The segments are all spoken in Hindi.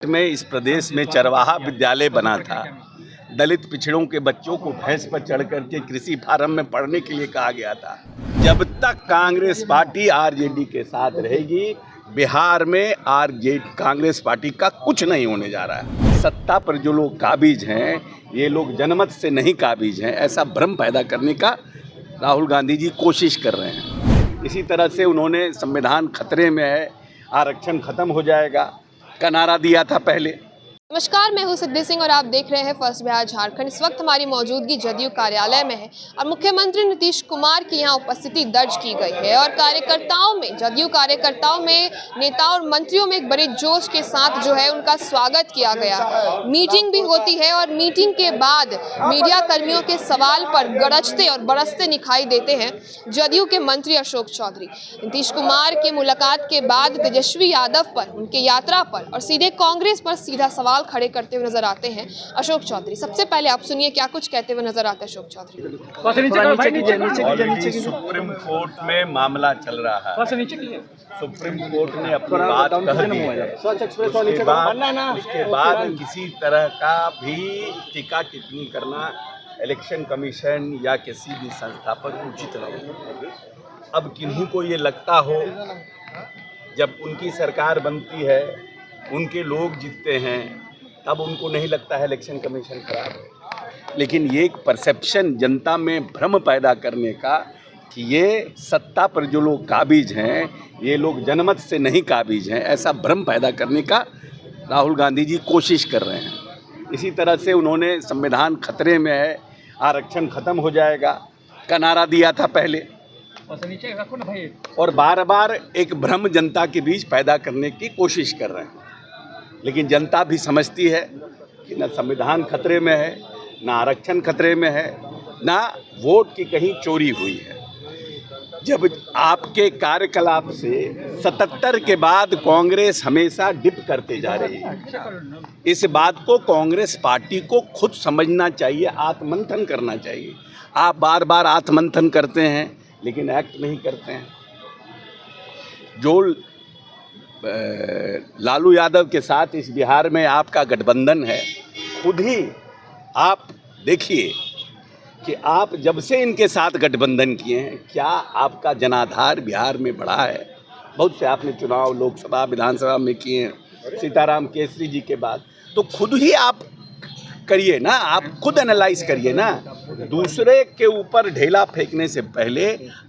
में इस प्रदेश में चरवाहा विद्यालय बना था। दलित पिछड़ों के बच्चों को भैंस पर चढ़ करके कृषि फार्म में पढ़ने के लिए कहा गया था। जब तक कांग्रेस पार्टी आरजेडी के साथ रहेगी, बिहार में कांग्रेस पार्टी का कुछ नहीं होने जा रहा है। सत्ता पर जो लोग काबिज हैं, ये लोग जनमत से नहीं काबिज हैं, ऐसा भ्रम पैदा करने का राहुल गांधी जी कोशिश कर रहे हैं। इसी तरह से उन्होंने संविधान खतरे में है, आरक्षण खत्म हो जाएगा का नारा दिया था पहले। नमस्कार, मैं हूं सिद्धि सिंह और आप देख रहे हैं फर्स्ट बिहार झारखंड। इस वक्त हमारी मौजूदगी जदयू कार्यालय में है और मुख्यमंत्री नीतीश कुमार की यहां उपस्थिति दर्ज की गई है और जदयू कार्यकर्ताओं में, नेताओं और मंत्रियों में एक बड़े जोश के साथ जो है उनका स्वागत किया गया। मीटिंग भी होती है और मीटिंग के बाद मीडिया कर्मियों के सवाल पर गरजते और बरसते दिखाई देते हैं जदयू के मंत्री अशोक चौधरी। नीतीश कुमार के मुलाकात के बाद तेजस्वी यादव पर, उनके यात्रा पर और सीधे कांग्रेस पर सीधा सवाल खड़े करते हुए नजर आते हैं अशोक चौधरी। सबसे पहले आप सुनिए क्या कुछ कहते हुए नजर आते हैं अशोक चौधरी। सुप्रीम कोर्ट में मामला चल रहा है। सुप्रीम कोर्ट ने अपनी बात कह दी है। उसके बाद किसी तरह का भी टीका टिप्पणी करना इलेक्शन कमीशन या किसी भी संस्था पर उचित नहीं। अब किन्हीं को ये लगता हो, जब उनकी सरकार बनती है, उनके लोग जीतते हैं, तब उनको नहीं लगता है इलेक्शन कमीशन खराब है। लेकिन ये एक परसेप्शन जनता में भ्रम पैदा करने का कि ये सत्ता पर जो लोग काबिज हैं, ये लोग जनमत से नहीं काबिज हैं, ऐसा भ्रम पैदा करने का राहुल गांधी जी कोशिश कर रहे हैं। इसी तरह से उन्होंने संविधान खतरे में है, आरक्षण खत्म हो जाएगा का नारा दिया था पहले, और बार बार एक भ्रम जनता के बीच पैदा करने की कोशिश कर रहे हैं। लेकिन जनता भी समझती है कि न संविधान खतरे में है, न आरक्षण खतरे में है, न वोट की कहीं चोरी हुई है। जब आपके कार्यकलाप से 77 के बाद कांग्रेस हमेशा डिप करते जा रही है, इस बात को कांग्रेस पार्टी को खुद समझना चाहिए, आत्ममंथन करना चाहिए। आप बार बार आत्ममंथन करते हैं लेकिन एक्ट नहीं करते हैं। जो लालू यादव के साथ इस बिहार में आपका गठबंधन है, खुद ही आप देखिए कि आप जब से इनके साथ गठबंधन किए हैं, क्या आपका जनाधार बिहार में बढ़ा है? बहुत से आपने चुनाव लोकसभा विधानसभा में किए हैं सीताराम केसरी जी के बाद। तो खुद ही आप करिए ना, आप खुद एनालाइज करिए ना। दूसरे के ऊपर ढेला फेंकने से पहले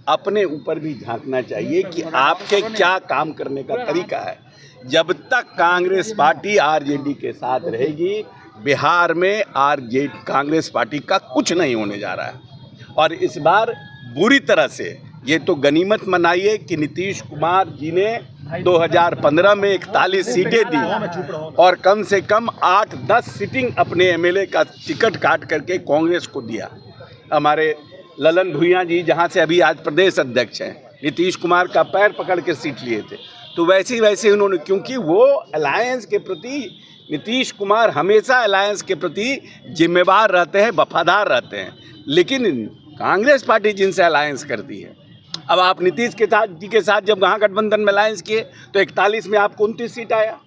अपने ऊपर भी झांकना चाहिए कि आपके क्या काम करने का तरीका है। जब तक कांग्रेस पार्टी आरजेडी के साथ रहेगी, बिहार में कांग्रेस पार्टी का कुछ नहीं होने जा रहा है। और इस बार बुरी तरह से ये तो गनीमत मनाइए कि नीतीश कुमार जी ने 2015 में 41 सीटें दी और कम से कम 8-10 सीटिंग अपने एमएलए का टिकट काट करके कांग्रेस को दिया। हमारे ललन भुइयां जी, जहां से अभी आज प्रदेश अध्यक्ष हैं, नीतीश कुमार का पैर पकड़ के सीट लिए थे। तो वैसे उन्होंने, क्योंकि वो अलायंस के प्रति, नीतीश कुमार हमेशा अलायंस के प्रति जिम्मेवार रहते हैं, वफादार रहते हैं। लेकिन कांग्रेस पार्टी जिनसे अलायंस करती है, अब आप नीतीश जी के साथ जब वहाँ गठबंधन में अलायंस किए तो 41 में आपको 29 सीट आया,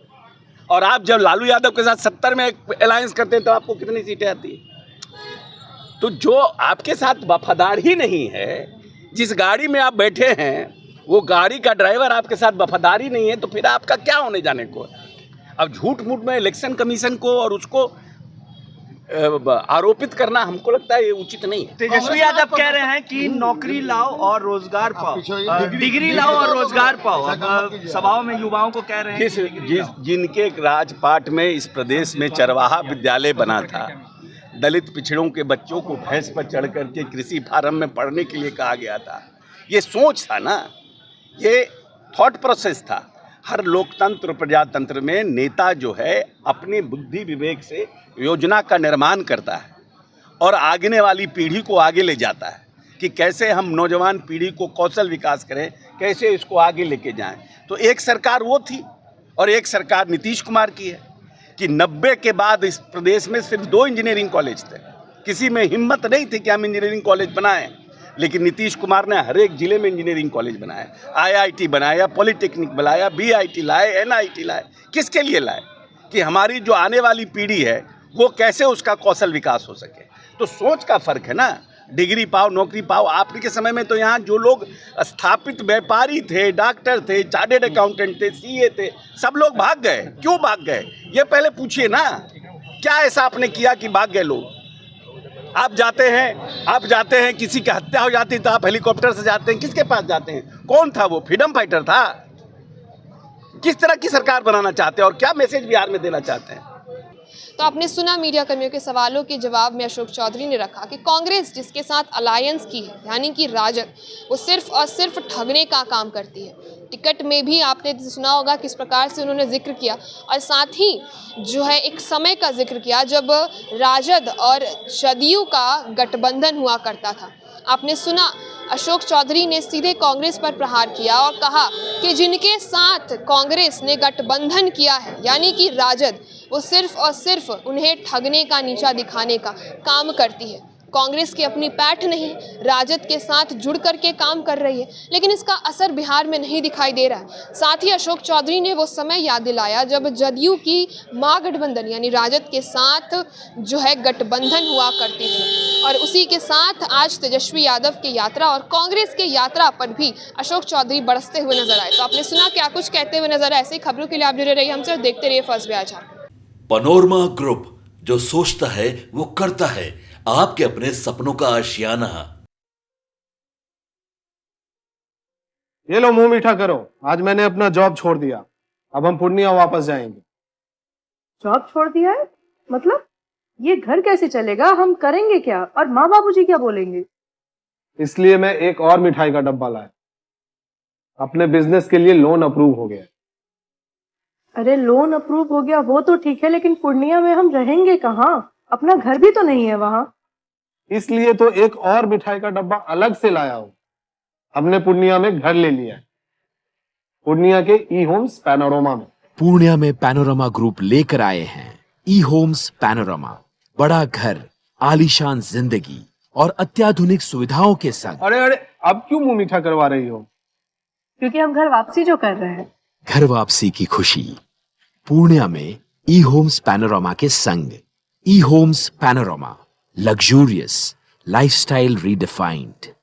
और आप जब लालू यादव के साथ 70 में अलायंस करते हैं तो आपको कितनी सीटें आती हैं? तो जो आपके साथ वफादार ही नहीं है, जिस गाड़ी में आप बैठे हैं वो गाड़ी का ड्राइवर आपके साथ वफादार ही नहीं है, तो फिर आपका क्या होने जाने को है? अब झूठ मूठ में इलेक्शन कमीशन को और उसको आरोपित करना हमको लगता है ये उचित नहीं है। तेजस्वी यादव कह रहे हैं कि नौकरी लाओ और रोजगार पाओ, डिग्री लाओ और रोजगार पाओ। सभाओं में युवाओं को कह रहे हैं जिनके राजपाट में इस प्रदेश में चरवाहा विद्यालय बना था, दलित पिछड़ों के बच्चों को भैंस पर चढ़ करके कृषि फार्म में पढ़ने के लिए कहा गया था। ये सोच था ना, ये थॉट प्रोसेस था। हर लोकतंत्र प्रजातंत्र में नेता जो है अपनी बुद्धि विवेक से योजना का निर्माण करता है और आगने वाली पीढ़ी को आगे ले जाता है कि कैसे हम नौजवान पीढ़ी को कौशल विकास करें, कैसे इसको आगे लेके जाएं। तो एक सरकार वो थी और एक सरकार नीतीश कुमार की है कि 90 के बाद इस प्रदेश में सिर्फ 2 इंजीनियरिंग कॉलेज थे। किसी में हिम्मत नहीं थी कि हम इंजीनियरिंग कॉलेज बनाएं, लेकिन नीतीश कुमार ने हर एक जिले में इंजीनियरिंग कॉलेज बनाया, आईआईटी बनाया, पॉलिटेक्निक बनाया, बीआईटी लाए, एनआईटी लाए। किसके लिए लाए? कि हमारी जो आने वाली पीढ़ी है वो कैसे उसका कौशल विकास हो सके। तो सोच का फर्क है ना, डिग्री पाओ नौकरी पाओ। आपके समय में तो यहाँ जो लोग स्थापित व्यापारी थे, डॉक्टर थे, चार्टेड अकाउंटेंट थे, सीए थे, सब लोग भाग गए। क्यों भाग गए ये पहले पूछिए ना। क्या ऐसा आपने किया कि भाग गए लोग? आप जाते हैं किसी की हत्या हो जाती तो आप हेलीकॉप्टर से जाते हैं, किसके पास जाते हैं? कौन था वो? फ्रीडम फाइटर था? किस तरह की सरकार बनाना चाहते हैं और क्या मैसेज बिहार में देना चाहते हैं? तो आपने सुना मीडिया कर्मियों के सवालों के जवाब में अशोक चौधरी ने रखा कि कांग्रेस जिसके साथ अलायंस की है यानी कि राजद, वो सिर्फ और सिर्फ ठगने का काम करती है। टिकट में भी आपने सुना होगा किस प्रकार से उन्होंने जिक्र किया, और साथ ही जो है एक समय का जिक्र किया जब राजद और जदयू का गठबंधन हुआ करता था। आपने सुना अशोक चौधरी ने सीधे कांग्रेस पर प्रहार किया और कहा कि जिनके साथ कांग्रेस ने गठबंधन किया है यानी कि राजद, वो सिर्फ और सिर्फ उन्हें ठगने का, नीचा दिखाने का काम करती है। कांग्रेस की अपनी पैठ नहीं, राजद के साथ जुड़ करके काम कर रही है, लेकिन इसका असर बिहार में नहीं दिखाई दे रहा है। साथ ही अशोक चौधरी ने वो समय याद दिलाया जब जदयू की महागठबंधन यानी राजद के साथ जो है गठबंधन हुआ करती थी, और उसी के साथ आज तेजस्वी यादव की यात्रा और कांग्रेस की यात्रा पर भी अशोक चौधरी बरसते हुए नजर आए। तो आपने सुना क्या कुछ कहते हुए नजर आए। ऐसी खबरों के लिए आप जुड़े रहिए हमसे और देखते रहिए first Bihar Jharkhand. Panorama group, जो सोचता है वो करता है, आपके अपने सपनों का आशियाना। ये लो मुंह मीठा करो, आज मैंने अपना जॉब छोड़ दिया, अब हम पूर्णिया वापस जाएंगे। जॉब छोड़ दिया है? मतलब ये घर कैसे चलेगा? हम करेंगे क्या? और माँ बाबूजी क्या बोलेंगे? इसलिए मैं एक और मिठाई का डब्बा लाया। अपने बिजनेस के लिए लोन अप्रूव हो गया। अरे लोन अप्रूव हो गया वो तो ठीक है, लेकिन पूर्णिया में हम रहेंगे कहाँ? अपना घर भी तो नहीं है वहाँ। इसलिए तो एक और मिठाई का डब्बा अलग से लाया हूँ। हमने पूर्णिया में घर ले लिया है, पूर्णिया के ई होम्स पैनोरमा में। पूर्णिया में पैनोरमा ग्रुप लेकर आए हैं ई होम्स पैनोरमा। बड़ा घर, आलीशान जिंदगी और अत्याधुनिक सुविधाओं के संग। अरे अब क्यों मुंह मीठा करवा रही हो? क्योंकि हम घर वापसी जो कर रहे हैं। घर वापसी की खुशी पूर्णिया में ई होम्स पैनोरमा के संग। E homes panorama, luxurious lifestyle redefined.